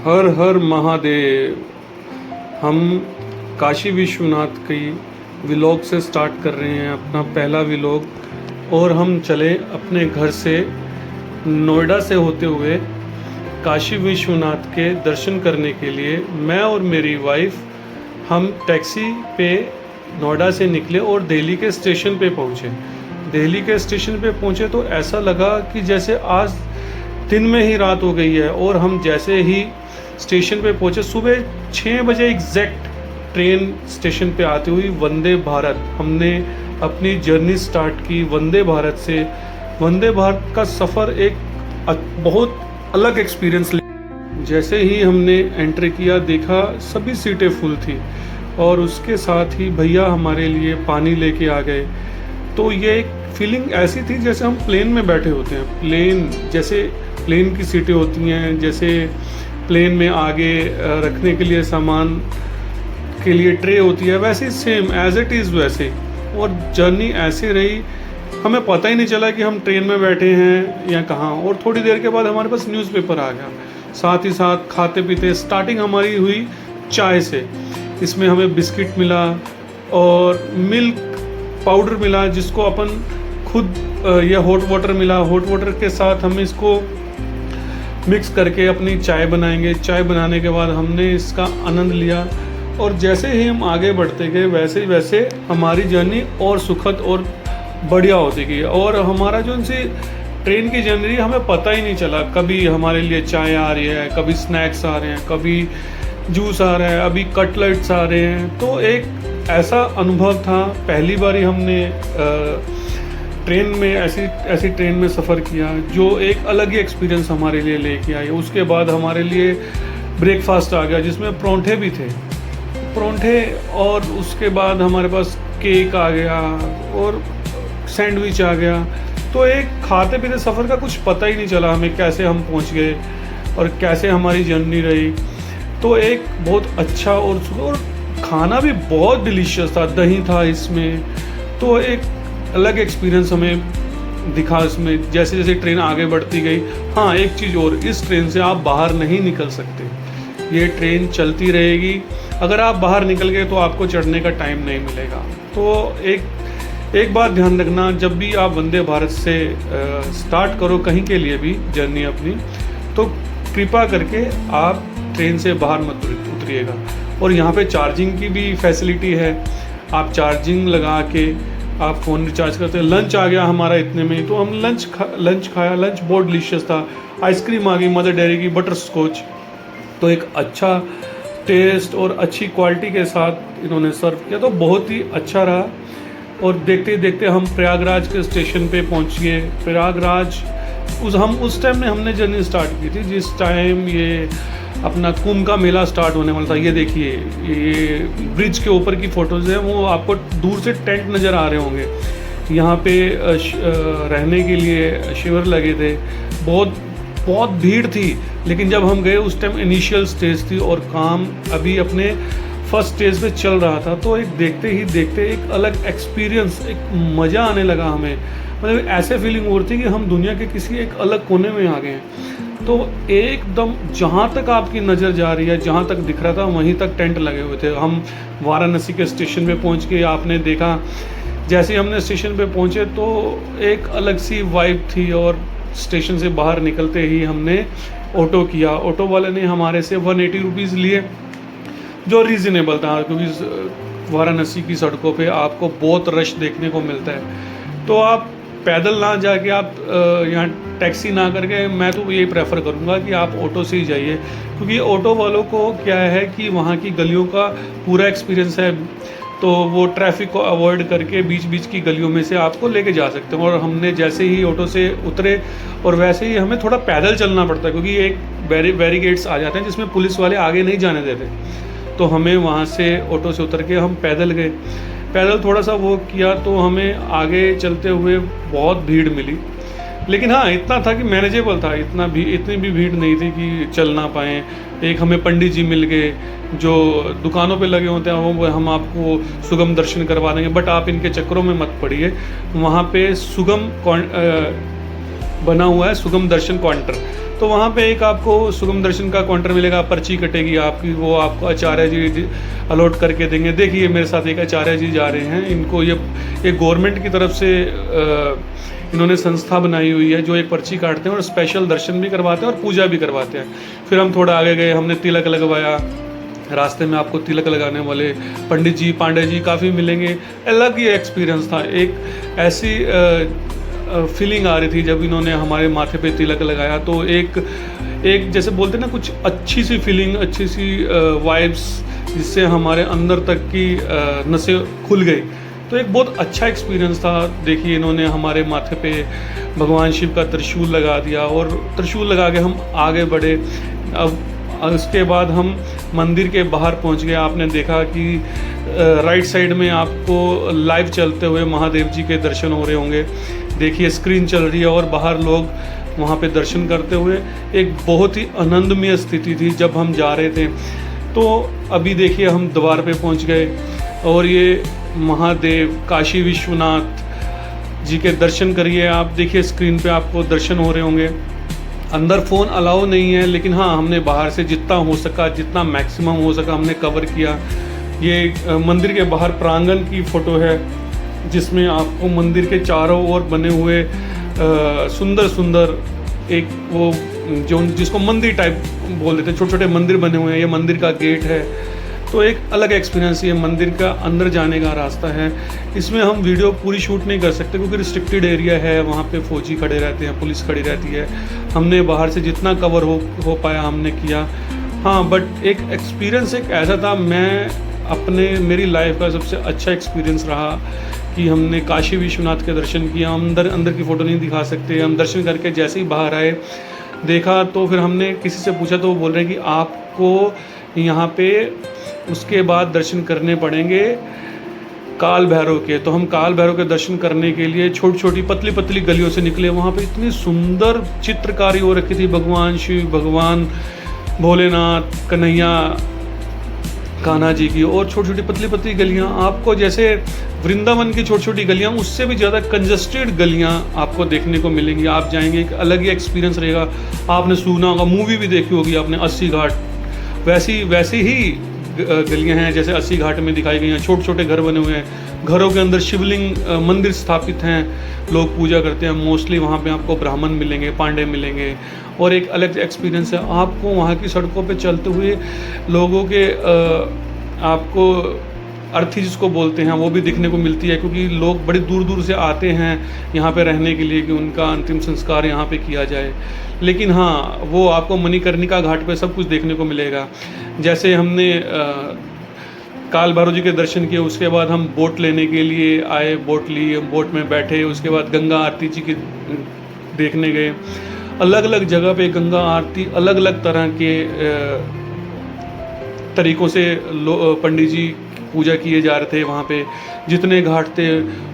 हर हर महादेव। हम काशी विश्वनाथ की व्लॉग से स्टार्ट कर रहे हैं अपना पहला व्लॉग। और हम चले अपने घर से नोएडा से होते हुए काशी विश्वनाथ के दर्शन करने के लिए। मैं और मेरी वाइफ हम टैक्सी पे नोएडा से निकले और दिल्ली के स्टेशन पे पहुँचे। दिल्ली के स्टेशन पे पहुँचे तो ऐसा लगा कि जैसे आज दिन में ही रात हो गई है। और हम जैसे ही स्टेशन पे पहुँचे, सुबह 6 बजे एग्जैक्ट ट्रेन स्टेशन पे आती हुई वंदे भारत, हमने अपनी जर्नी स्टार्ट की वंदे भारत से। वंदे भारत का सफ़र एक बहुत अलग एक्सपीरियंस। जैसे ही हमने एंट्री किया देखा सभी सीटें फुल थी और उसके साथ ही भैया हमारे लिए पानी लेके आ गए। तो ये एक फीलिंग ऐसी थी जैसे हम प्लेन में बैठे होते हैं। प्लेन जैसे प्लेन की सीटें होती हैं, जैसे प्लेन में आगे रखने के लिए सामान के लिए ट्रे होती है, वैसे ही सेम एज इट इज़ वैसे। और जर्नी ऐसे रही, हमें पता ही नहीं चला कि हम ट्रेन में बैठे हैं या कहाँ। और थोड़ी देर के बाद हमारे पास न्यूज़पेपर आ गया, साथ ही साथ खाते पीते स्टार्टिंग हमारी हुई चाय से। इसमें हमें बिस्किट मिला और मिल्क पाउडर मिला जिसको अपन खुद, या हॉट वाटर मिला। हॉट वाटर के साथ हम इसको मिक्स करके अपनी चाय बनाएंगे। चाय बनाने के बाद हमने इसका आनंद लिया और जैसे ही हम आगे बढ़ते गए वैसे ही वैसे हमारी जर्नी और सुखद और बढ़िया होती गई। और हमारा जो इनसे ट्रेन की जर्नी हमें पता ही नहीं चला, कभी हमारे लिए चाय आ रही है, कभी स्नैक्स आ रहे हैं, कभी जूस आ रहा है, अभी कटलेट्स आ रहे हैं। तो एक ऐसा अनुभव था, पहली बार ही हमने ट्रेन में ऐसी ट्रेन में सफ़र किया जो एक अलग ही एक्सपीरियंस हमारे लिए लेके आई। उसके बाद हमारे लिए ब्रेकफास्ट आ गया जिसमें परोंठे भी थे, परोंठे। और उसके बाद हमारे पास केक आ गया और सैंडविच आ गया। तो एक खाते पीते सफ़र का कुछ पता ही नहीं चला हमें, कैसे हम पहुंच गए और कैसे हमारी जर्नी रही। तो एक बहुत अच्छा और खाना भी बहुत डिलीशियस था, दही था इसमें। तो एक अलग एक्सपीरियंस हमें दिखा इसमें, जैसे जैसे ट्रेन आगे बढ़ती गई। हाँ, एक चीज़ और, इस ट्रेन से आप बाहर नहीं निकल सकते, ये ट्रेन चलती रहेगी। अगर आप बाहर निकल गए तो आपको चढ़ने का टाइम नहीं मिलेगा। तो एक बात ध्यान रखना, जब भी आप वंदे भारत से स्टार्ट करो कहीं के लिए भी जर्नी अपनी, तो कृपा करके आप ट्रेन से बाहर मत उतरिएगा। और यहाँ पे चार्जिंग की भी फैसिलिटी है, आप चार्जिंग लगा के आप फ़ोन रिचार्ज करते हैं। लंच आ गया हमारा इतने में, तो हम लंच खाया। लंच बहुत डिलीशियस था। आइसक्रीम आ गई मदर डेयरी की, बटर स्कॉच। तो एक अच्छा टेस्ट और अच्छी क्वालिटी के साथ इन्होंने सर्व किया, तो बहुत ही अच्छा रहा। और देखते देखते हम प्रयागराज के स्टेशन पे पहुंच गए। प्रयागराज उस टाइम में हमने जर्नी स्टार्ट की थी जिस टाइम ये अपना कुंभ का मेला स्टार्ट होने वाला था। ये देखिए, ये ब्रिज के ऊपर की फ़ोटोज़ हैं, वो आपको दूर से टेंट नज़र आ रहे होंगे। यहाँ पे रहने के लिए शिविर लगे थे। बहुत भीड़ थी, लेकिन जब हम गए उस टाइम इनिशियल स्टेज थी और काम अभी अपने फर्स्ट स्टेज पे चल रहा था। तो एक देखते ही देखते एक अलग एक्सपीरियंस, एक मज़ा आने लगा हमें। मतलब ऐसे फीलिंग हो रही थी कि हम दुनिया के किसी एक अलग कोने में आ गए हैं। तो एकदम जहाँ तक आपकी नज़र जा रही है, जहाँ तक दिख रहा था वहीं तक टेंट लगे हुए थे। हम वाराणसी के स्टेशन पे पहुँच के आपने देखा, जैसे हमने स्टेशन पे पहुँचे तो एक अलग सी वाइब थी। और स्टेशन से बाहर निकलते ही हमने ऑटो किया। ऑटो वाले ने हमारे से 180 रुपीज़ लिए, जो रीज़नेबल था, क्योंकि वाराणसी की सड़कों पे आपको बहुत रश देखने को मिलता है। तो आप पैदल ना जाके, आप यहाँ टैक्सी ना करके, मैं तो यही प्रेफर करूँगा कि आप ऑटो से ही जाइए। क्योंकि ऑटो वालों को क्या है कि वहाँ की गलियों का पूरा एक्सपीरियंस है, तो वो ट्रैफिक को अवॉइड करके बीच बीच की गलियों में से आपको लेके जा सकते हैं। और हमने जैसे ही ऑटो से उतरे और वैसे ही हमें थोड़ा पैदल चलना पड़ता है, क्योंकि एक बैरिकेड्स आ जाते हैं जिसमें पुलिस वाले आगे नहीं जाने देते। तो हमें वहाँ से ऑटो से उतर के हम पैदल गए। पैदल थोड़ा सा वो किया तो हमें आगे चलते हुए बहुत भीड़ मिली, लेकिन हाँ इतना था कि मैनेजेबल था। इतनी भी भीड़ नहीं थी कि चल ना पाएँ। एक हमें पंडित जी मिल गए जो दुकानों पे लगे होते हैं, वो हम आपको सुगम दर्शन करवा देंगे, बट आप इनके चक्करों में मत पड़िए। वहाँ पे सुगम बना हुआ है, सुगम दर्शन काउंटर। तो वहाँ पे एक आपको सुगम दर्शन का काउंटर मिलेगा, पर्ची कटेगी आपकी, वो आपको आचार्य जी अलॉट करके देंगे। देखिए मेरे साथ एक आचार्य जी जा रहे हैं, इनको ये गवर्नमेंट की तरफ से इन्होंने संस्था बनाई हुई है जो एक पर्ची काटते हैं और स्पेशल दर्शन भी करवाते हैं और पूजा भी करवाते हैं। फिर हम थोड़ा आगे गए, हमने तिलक लगवाया। रास्ते में आपको तिलक लगाने वाले पंडित जी, पांडे जी काफ़ी मिलेंगे। अलग ही एक्सपीरियंस था, एक ऐसी फीलिंग आ रही थी जब इन्होंने हमारे माथे पे तिलक लगाया, तो एक जैसे बोलते हैं ना, कुछ अच्छी सी फीलिंग, अच्छी सी वाइब्स, जिससे हमारे अंदर तक की नसें खुल गई। तो एक बहुत अच्छा एक्सपीरियंस था। देखिए इन्होंने हमारे माथे पे भगवान शिव का त्रिशूल लगा दिया और त्रिशूल लगा के हम आगे बढ़े। अब उसके बाद हम मंदिर के बाहर पहुंच गए। आपने देखा कि राइट साइड में आपको लाइव चलते हुए महादेव जी के दर्शन हो रहे होंगे। देखिए स्क्रीन चल रही है और बाहर लोग वहाँ पे दर्शन करते हुए, एक बहुत ही आनंदमय स्थिति थी जब हम जा रहे थे। तो अभी देखिए हम द्वार पे पहुँच गए और ये महादेव काशी विश्वनाथ जी के दर्शन करिए। आप देखिए स्क्रीन पे आपको दर्शन हो रहे होंगे। अंदर फ़ोन अलाउ नहीं है, लेकिन हाँ हमने बाहर से जितना हो सका, जितना मैक्सिमम हो सका हमने कवर किया। ये मंदिर के बाहर प्रांगण की फ़ोटो है जिसमें आपको मंदिर के चारों ओर बने हुए सुंदर सुंदर एक वो जो जिसको मंदिर टाइप बोल देते हैं, छोटे छोटे मंदिर बने हुए हैं। ये मंदिर का गेट है, तो एक अलग एक्सपीरियंस। ये मंदिर का अंदर जाने का रास्ता है। इसमें हम वीडियो पूरी शूट नहीं कर सकते क्योंकि रिस्ट्रिक्टेड एरिया है, वहाँ पे फौजी खड़े रहते हैं, पुलिस खड़ी रहती है। हमने बाहर से जितना कवर हो पाया हमने किया। हाँ, बट एक एक्सपीरियंस एक ऐसा था, मेरी लाइफ का सबसे अच्छा एक्सपीरियंस रहा कि हमने काशी विश्वनाथ के दर्शन किया। हम अंदर की फ़ोटो नहीं दिखा सकते। हम दर्शन करके जैसे ही बाहर आए, देखा तो फिर हमने किसी से पूछा तो वो बोल रहे हैं कि आपको यहाँ पे उसके बाद दर्शन करने पड़ेंगे काल भैरव के। तो हम काल भैरव के दर्शन करने के लिए छोटी छोटी पतली पतली गलियों से निकले। वहाँ पे इतनी सुंदर चित्रकारी हो रखी थी, भगवान शिव, भगवान भोलेनाथ, कन्हैया, कान्हा जी की, और छोटी छोटी पतली पतली गलियाँ आपको जैसे वृंदावन की छोटी छोटी गलियाँ, उससे भी ज़्यादा कंजस्टेड गलियाँ आपको देखने को मिलेंगी। आप जाएंगे, एक अलग ही एक्सपीरियंस रहेगा। आपने सुना होगा, मूवी भी देखी होगी आपने 80 घाट, वैसी ही गलियाँ हैं जैसे 80 घाट में दिखाई गई हैं। छोटे छोटे घर बने हुए हैं, घरों के अंदर शिवलिंग मंदिर स्थापित हैं, लोग पूजा करते हैं। मोस्टली वहाँ पे आपको ब्राह्मण मिलेंगे, पांडे मिलेंगे, और एक अलग एक्सपीरियंस है। आपको वहाँ की सड़कों पे चलते हुए लोगों के आपको अर्थी जिसको बोलते हैं वो भी दिखने को मिलती है, क्योंकि लोग बड़ी दूर दूर से आते हैं यहाँ पे रहने के लिए कि उनका अंतिम संस्कार यहाँ पे किया जाए। लेकिन हाँ, वो आपको मणिकर्णिका घाट पे सब कुछ देखने को मिलेगा। जैसे हमने काल भैरव जी के दर्शन किए, उसके बाद हम बोट लेने के लिए आए, बोट ली, बोट में बैठे, उसके बाद गंगा आरती जी की देखने गए। अलग अलग जगह पे गंगा आरती अलग अलग तरह के तरीक़ों से पंडित जी पूजा किए जा रहे थे। वहाँ पे जितने घाट थे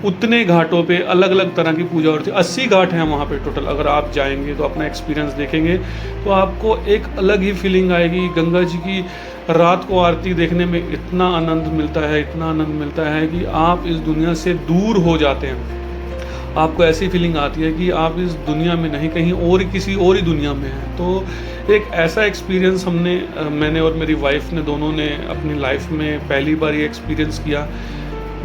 उतने घाटों पे अलग अलग तरह की पूजा हो रही थी। 80 घाट हैं वहाँ पे टोटल। अगर आप जाएंगे तो अपना एक्सपीरियंस देखेंगे तो आपको एक अलग ही फीलिंग आएगी। गंगा जी की रात को आरती देखने में इतना आनंद मिलता है, इतना आनंद मिलता है कि आप इस दुनिया से दूर हो जाते हैं। आपको ऐसी फीलिंग आती है कि आप इस दुनिया में नहीं, कहीं और किसी और ही दुनिया में हैं। तो एक ऐसा एक्सपीरियंस मैंने और मेरी वाइफ ने, दोनों ने अपनी लाइफ में पहली बार ये एक्सपीरियंस किया,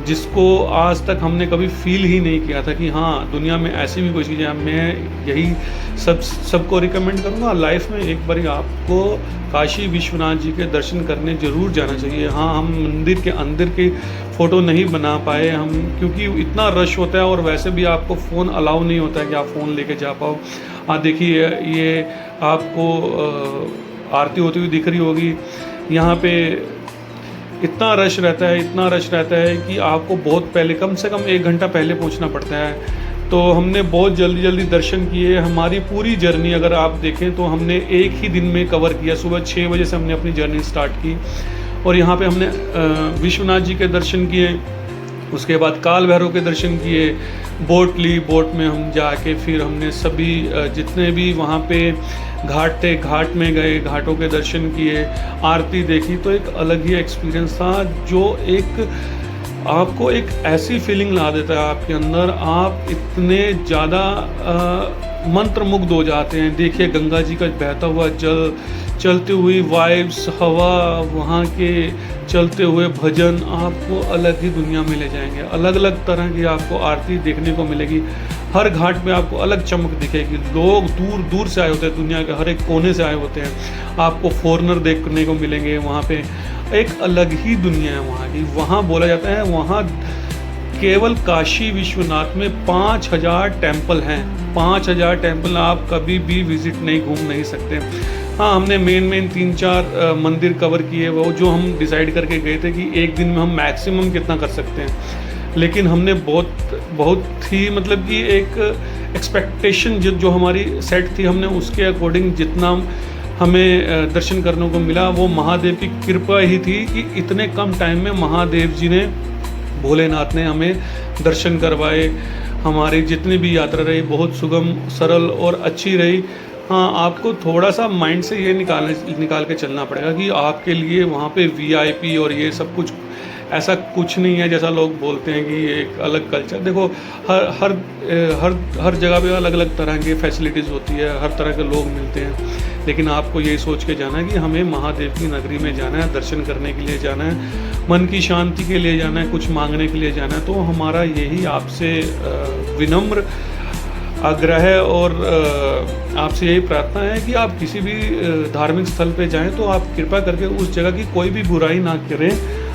जिसको आज तक हमने कभी फील ही नहीं किया था कि हाँ दुनिया में ऐसी भी कोई चीज़ है। मैं यही सबको रिकमेंड करूँगा, लाइफ में एक बार आपको काशी विश्वनाथ जी के दर्शन करने ज़रूर जाना चाहिए। हाँ, हम मंदिर के अंदर की फ़ोटो नहीं बना पाए हम, क्योंकि इतना रश होता है और वैसे भी आपको फ़ोन अलाउ नहीं होता है कि आप फ़ोन लेके जा पाओ। देखिए ये आपको आरती होती हुई दिख रही होगी। यहाँ पे इतना रश रहता है कि आपको बहुत पहले, कम से कम 1 घंटा पहले पहुँचना पड़ता है। तो हमने बहुत जल्दी दर्शन किए। हमारी पूरी जर्नी अगर आप देखें तो हमने एक ही दिन में कवर किया। सुबह 6 बजे से हमने अपनी जर्नी स्टार्ट की और यहाँ पे हमने विश्वनाथ जी के दर्शन किए, उसके बाद काल भैरव के दर्शन किए, बोट ली, बोट में हम जाके फिर हमने सभी जितने भी वहाँ पे घाट थे, घाट में गए, घाटों के दर्शन किए, आरती देखी। तो एक अलग ही एक्सपीरियंस था जो एक आपको एक ऐसी फीलिंग ला देता है आपके अंदर। आप इतने ज़्यादा मंत्रमुग्ध हो जाते हैं। देखिए गंगा जी का बहता हुआ जल, चलती हुई वाइब्स, हवा, वहाँ के चलते हुए भजन आपको अलग ही दुनिया में ले जाएंगे। अलग अलग तरह की आपको आरती देखने को मिलेगी। हर घाट में आपको अलग चमक दिखेगी। लोग दूर दूर से आए होते हैं, दुनिया के हर एक कोने से आए होते हैं। आपको फॉरेनर देखने को मिलेंगे वहाँ पे। एक अलग ही दुनिया है वहाँ की। वहाँ बोला जाता है वहाँ केवल काशी विश्वनाथ में 5000 टेम्पल हैं। 5000 टेम्पल आप कभी भी विजिट नहीं, घूम नहीं सकते। हाँ, हमने मेन 3-4 मंदिर कवर किए, वो जो हम डिसाइड करके गए थे कि एक दिन में हम मैक्सिमम कितना कर सकते हैं। लेकिन हमने बहुत ही मतलब कि एक एक्सपेक्टेशन जो हमारी सेट थी, हमने उसके अकॉर्डिंग जितना हमें दर्शन करने को मिला, वो महादेव की कृपा ही थी कि इतने कम टाइम में महादेव जी ने, भोलेनाथ ने हमें दर्शन करवाए। हमारी जितनी भी यात्रा रही बहुत सुगम, सरल और अच्छी रही। हाँ, आपको थोड़ा सा माइंड से ये निकाल के चलना पड़ेगा कि आपके लिए वहाँ पे वीआईपी और ये सब कुछ ऐसा कुछ नहीं है जैसा लोग बोलते हैं कि ये एक अलग कल्चर। देखो हर जगह पे अलग अलग तरह की फैसिलिटीज़ होती है, हर तरह के लोग मिलते हैं। लेकिन आपको यही सोच के जाना है कि हमें महादेव की नगरी में जाना है, दर्शन करने के लिए जाना है, मन की शांति के लिए जाना है, कुछ मांगने के लिए जाना है। तो हमारा यही आपसे विनम्र आग्रह है और आपसे यही प्रार्थना है कि आप किसी भी धार्मिक स्थल पे जाएं तो आप कृपा करके उस जगह की कोई भी बुराई ना करें।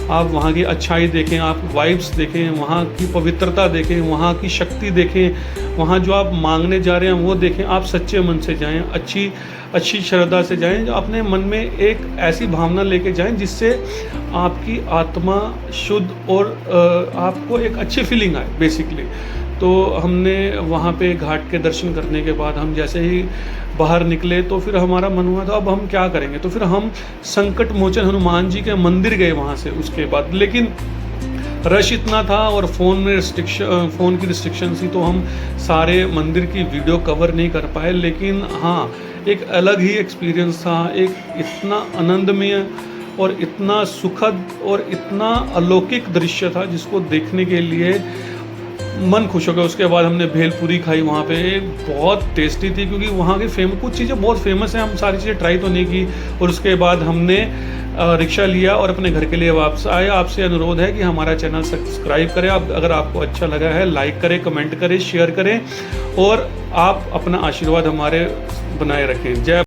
आप वहाँ की अच्छाई देखें, आप वाइब्स देखें, वहाँ की पवित्रता देखें, वहाँ की शक्ति देखें, वहाँ जो आप मांगने जा रहे हैं वो देखें। आप सच्चे मन से जाएं, अच्छी श्रद्धा से जाएं, जो अपने मन में एक ऐसी भावना लेके जाएं जिससे आपकी आत्मा शुद्ध और आपको एक अच्छी फीलिंग आए बेसिकली। तो हमने वहाँ पे घाट के दर्शन करने के बाद हम जैसे ही बाहर निकले तो फिर हमारा मन हुआ था अब हम क्या करेंगे। तो फिर हम संकट मोचन हनुमान जी के मंदिर गए वहाँ से उसके बाद। लेकिन रश इतना था और फ़ोन की रिस्ट्रिक्शन थी, तो हम सारे मंदिर की वीडियो कवर नहीं कर पाए। लेकिन हाँ, एक अलग ही एक्सपीरियंस था। एक इतना आनंदमय और इतना सुखद और इतना अलौकिक दृश्य था जिसको देखने के लिए मन खुश हो गया। उसके बाद हमने भेलपूरी खाई वहाँ पे, बहुत टेस्टी थी क्योंकि वहाँ की कुछ चीज़ें बहुत फेमस हैं। हम सारी चीज़ें ट्राई तो नहीं की। और उसके बाद हमने रिक्शा लिया और अपने घर के लिए वापस आए। आपसे अनुरोध है कि हमारा चैनल सब्सक्राइब करें। अगर आपको अच्छा लगा है लाइक करें, कमेंट करें, शेयर करें और आप अपना आशीर्वाद हमारे बनाए रखें। जय